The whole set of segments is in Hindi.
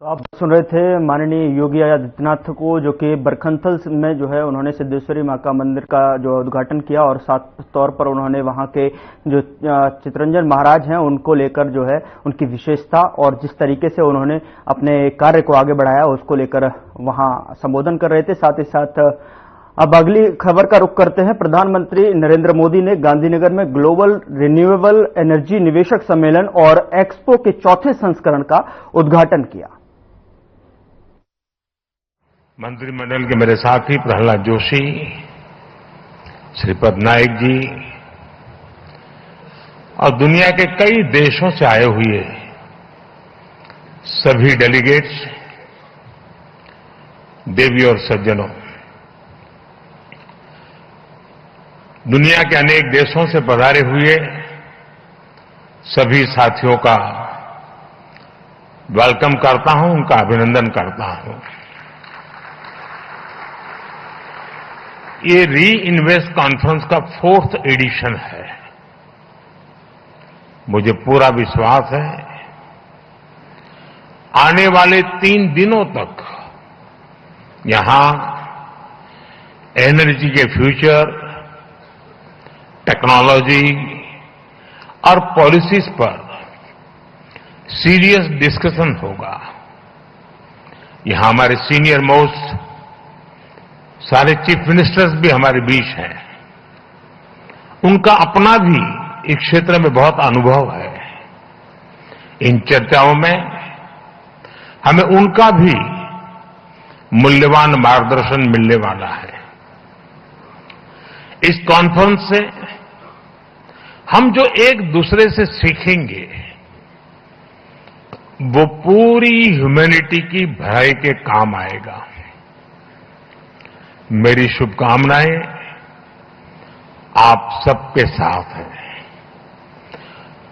तो आप सुन रहे थे माननीय योगी आदित्यनाथ को, जो कि बरखंथल में जो है उन्होंने सिद्धेश्वरी मां का मंदिर का जो उद्घाटन किया और साथ तौर पर उन्होंने वहां के जो चितरंजन महाराज हैं उनको लेकर जो है उनकी विशेषता और जिस तरीके से उन्होंने अपने कार्य को आगे बढ़ाया उसको लेकर वहां संबोधन कर रहे थे। साथ ही साथ अब अगली खबर का रुख करते हैं। प्रधानमंत्री नरेंद्र मोदी ने गांधीनगर में ग्लोबल रिन्यूएबल एनर्जी निवेशक सम्मेलन और एक्सपो के चौथे संस्करण का उद्घाटन किया। मंत्रिमंडल के मेरे साथी प्रहलाद जोशी, श्रीपद नायक जी और दुनिया के कई देशों से आए हुए सभी डेलीगेट्स, देवी और सज्जनों, दुनिया के अनेक देशों से पधारे हुए सभी साथियों का वेलकम करता हूं, उनका अभिनंदन करता हूं। ये री इन्वेस्ट कॉन्फ्रेंस का 4th एडिशन है। मुझे पूरा विश्वास है आने वाले 3 दिनों तक यहां एनर्जी के फ्यूचर, टेक्नोलॉजी और पॉलिसीज पर सीरियस डिस्कशन होगा। यहां हमारे सीनियर मोस्ट सारे चीफ मिनिस्टर्स भी हमारे बीच हैं। उनका अपना भी इस क्षेत्र में बहुत अनुभव है। इन चर्चाओं में हमें उनका भी मूल्यवान मार्गदर्शन मिलने वाला है। इस कॉन्फ्रेंस से हम जो एक दूसरे से सीखेंगे वो पूरी ह्यूमैनिटी की भलाई के काम आएगा। मेरी शुभकामनाएं आप सबके साथ हैं।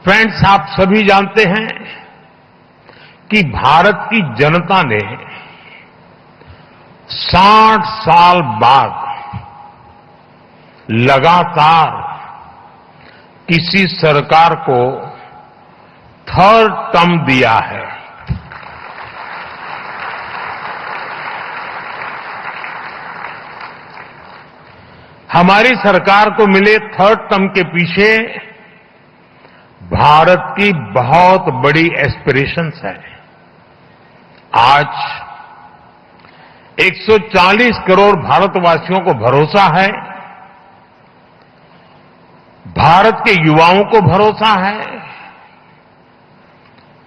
फ्रेंड्स, आप सभी जानते हैं कि भारत की जनता ने 60 साल बाद लगातार किसी सरकार को 3rd टर्म दिया है। हमारी सरकार को मिले 3rd टर्म के पीछे भारत की बहुत बड़ी एस्पिरेशंस है। आज 140 करोड़ भारतवासियों को भरोसा है, भारत के युवाओं को भरोसा है,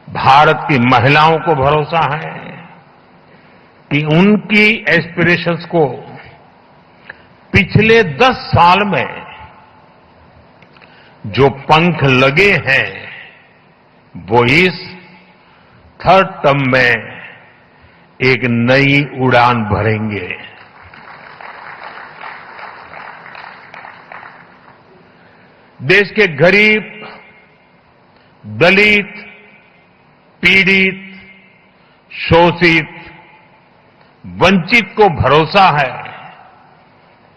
भारत की महिलाओं को भरोसा है कि उनकी एस्पिरेशंस को पिछले 10 साल में जो पंख लगे हैं वो इस 3rd टर्म में एक नई उड़ान भरेंगे। देश के गरीब, दलित, पीड़ित, शोषित, वंचित को भरोसा है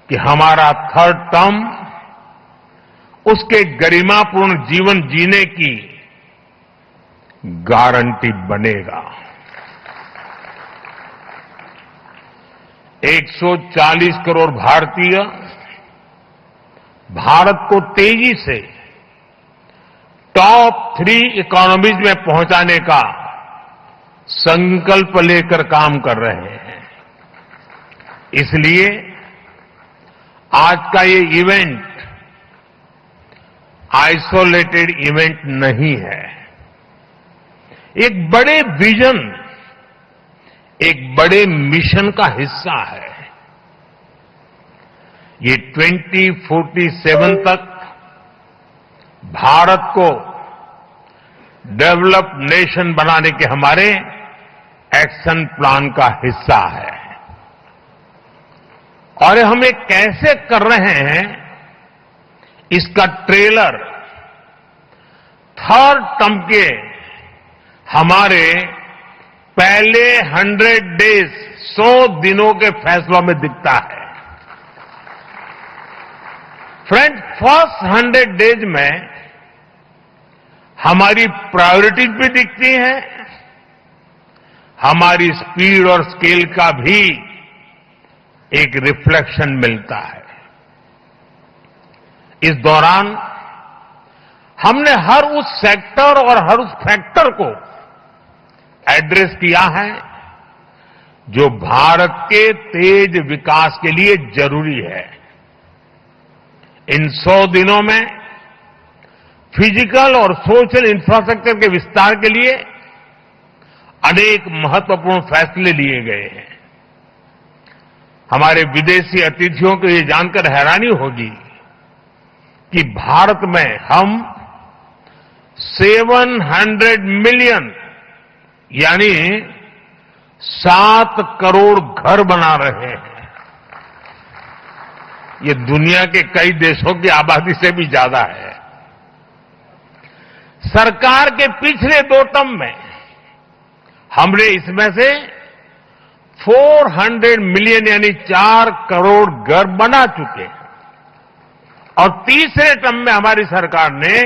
कि हमारा 3rd टर्म उसके गरिमापूर्ण जीवन जीने की गारंटी बनेगा। 140 करोड़ भारतीय भारत को तेजी से टॉप 3 इकोनॉमीज में पहुंचाने का संकल्प लेकर काम कर रहे हैं। इसलिए आज का ये इवेंट आइसोलेटेड इवेंट नहीं है। एक बड़े विजन, एक बड़े मिशन का हिस्सा है। ये 2047 तक भारत को डेवलप्ड नेशन बनाने के हमारे एक्शन प्लान का हिस्सा है। और हम ये कैसे कर रहे हैं, इसका ट्रेलर 3rd टर्म के हमारे पहले 100 डेज, 100 दिनों के फैसलों में दिखता है। फ्रेंड, फर्स्ट 100 डेज में हमारी प्रायोरिटीज भी दिखती हैं, हमारी स्पीड और स्केल का भी एक रिफ्लेक्शन मिलता है। इस दौरान हमने हर उस सेक्टर और हर उस फैक्टर को एड्रेस किया है जो भारत के तेज विकास के लिए जरूरी है। इन 100 दिनों में फिजिकल और सोशल इंफ्रास्ट्रक्चर के विस्तार के लिए अनेक महत्वपूर्ण फैसले लिए गए हैं। हमारे विदेशी अतिथियों को ये जानकर हैरानी होगी कि भारत में हम 700 मिलियन यानी 7 करोड़ घर बना रहे हैं। ये दुनिया के कई देशों की आबादी से भी ज्यादा है। सरकार के पिछले 2 टर्म में हमने इसमें से 400 मिलियन यानी 4 करोड़ घर बना चुके हैं और तीसरे टर्म में हमारी सरकार ने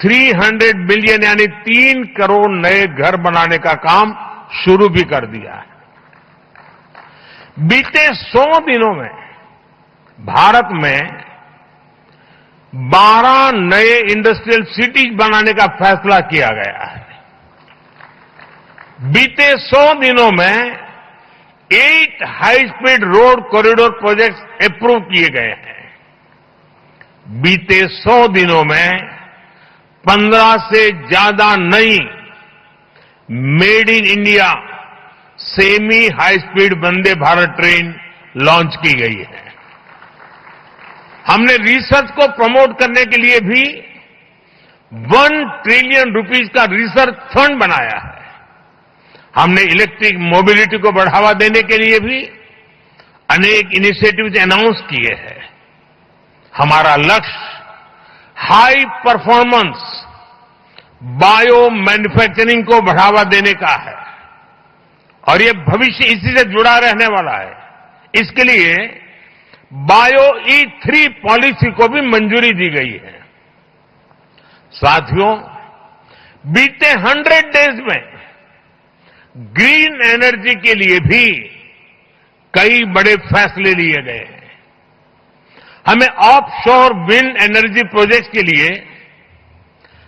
300 मिलियन यानी 3 करोड़ नए घर बनाने का काम शुरू भी कर दिया है। बीते 100 दिनों में भारत में 12 नए इंडस्ट्रियल सिटीज बनाने का फैसला किया गया है। बीते 100 दिनों में 8 high speed road corridor projects approve किए गए हैं। बीते 100 दिनों में 15 से ज्यादा नई made in India semi high speed Vande Bharat train launch की गई है। हमने रिसर्च को प्रमोट करने के लिए भी 1 ट्रिलियन रुपीस का रिसर्च फंड बनाया है। हमने इलेक्ट्रिक मोबिलिटी को बढ़ावा देने के लिए भी अनेक इनिशिएटिव्स अनाउंस किए हैं। हमारा लक्ष्य हाई परफॉर्मेंस बायो मैन्युफैक्चरिंग को बढ़ावा देने का है और ये भविष्य इसी से जुड़ा रहने वाला है। इसके लिए बायो E3 पॉलिसी को भी मंजूरी दी गई है। साथियों, बीते 100 डेज में ग्रीन एनर्जी के लिए भी कई बड़े फैसले लिए गए हैं। हमें ऑफशोर विंड एनर्जी प्रोजेक्ट्स के लिए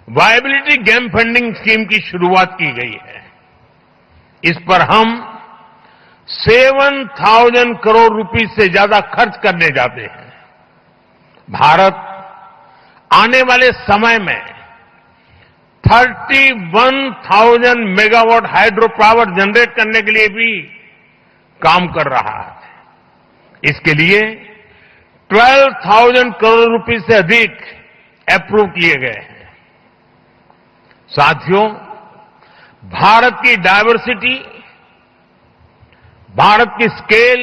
वायबिलिटी गैप फंडिंग स्कीम की शुरुआत की गई है। इस पर हम 7,000 करोड़ रुपए से ज्यादा खर्च करने जाते हैं। भारत आने वाले समय में 31,000 मेगावाट हाइड्रो पावर जनरेट करने के लिए भी काम कर रहा है। इसके लिए 12,000 करोड़ रुपए से अधिक अप्रूव किए गए हैं। साथियों, भारत की डायवर्सिटी, भारत की स्केल,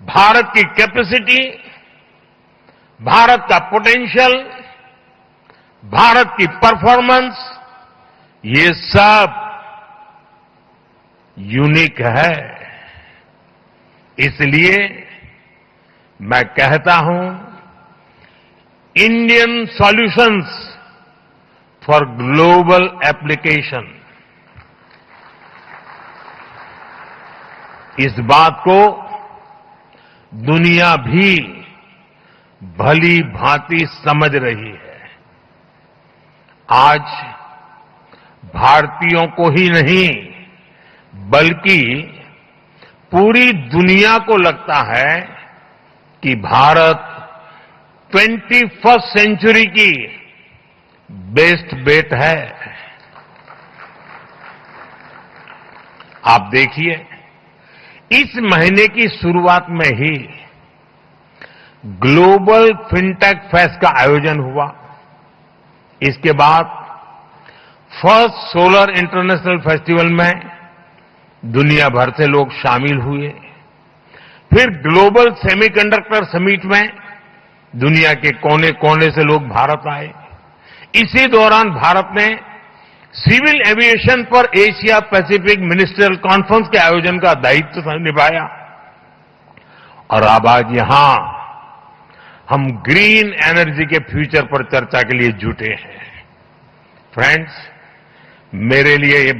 भारत की कैपेसिटी, भारत का पोटेंशियल, भारत की परफॉर्मेंस, ये सब यूनिक है। इसलिए मैं कहता हूं, Indian solutions for global application. इस बात को दुनिया भी भली भांति समझ रही है। आज भारतीयों को ही नहीं बल्कि पूरी दुनिया को लगता है कि भारत 21st सेंचुरी की बेस्ट बेट है। आप देखिए, इस महीने की शुरुआत में ही ग्लोबल फिनटेक फेस्ट का आयोजन हुआ। इसके बाद फर्स्ट सोलर इंटरनेशनल फेस्टिवल में दुनिया भर से लोग शामिल हुए। फिर ग्लोबल सेमीकंडक्टर समिट में दुनिया के कोने कोने से लोग भारत आए। इसी दौरान भारत ने सिविल एविएशन पर एशिया पैसिफिक मिनिस्ट्रियल कॉन्फ्रेंस के आयोजन का दायित्व निभाया। और अब आज यहां हम ग्रीन एनर्जी के फ्यूचर पर चर्चा के लिए जुटे हैं। फ्रेंड्स, मेरे लिए ये